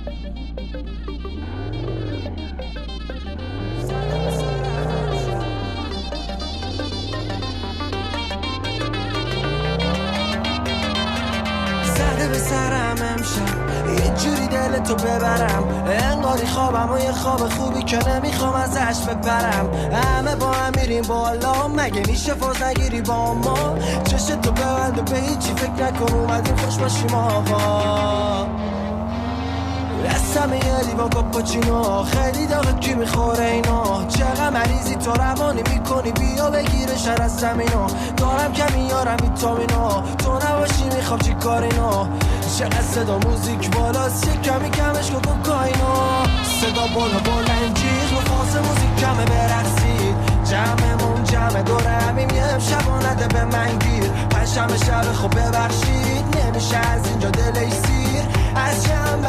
زده به سرم امشب یه جوری دلتو ببرم، انگاری خوابم و یه خواب خوبی که نمیخوام ازش بپرم. همه با هم میریم بالا، مگه میشه فاز نگیری با ما؟ چشتو ببند و به هیچی فکر نکن، اومدیم خوش باشیم آقا. دستم یه لیوان کاپوچینو، خیلی داغه کی میخوره اینا؟ چقدر مریضی تو روانی میکنی، بیا بگیره شر از زمینو. دارم کمی یارم ویتامینو، تو نباشی میخوام چی کار اینو؟ چقدر صدا موزیک بالاست، یه کمی کمش کن کوکائینو. صدا بلند جیغ و فاز موزیک کمه برقصید، جمعمون جمع دوره همیم یه امشب و نده به من گیر. پنجشنبه شب خب ببخشید، نمیشه از اینجا دل سیر از جنب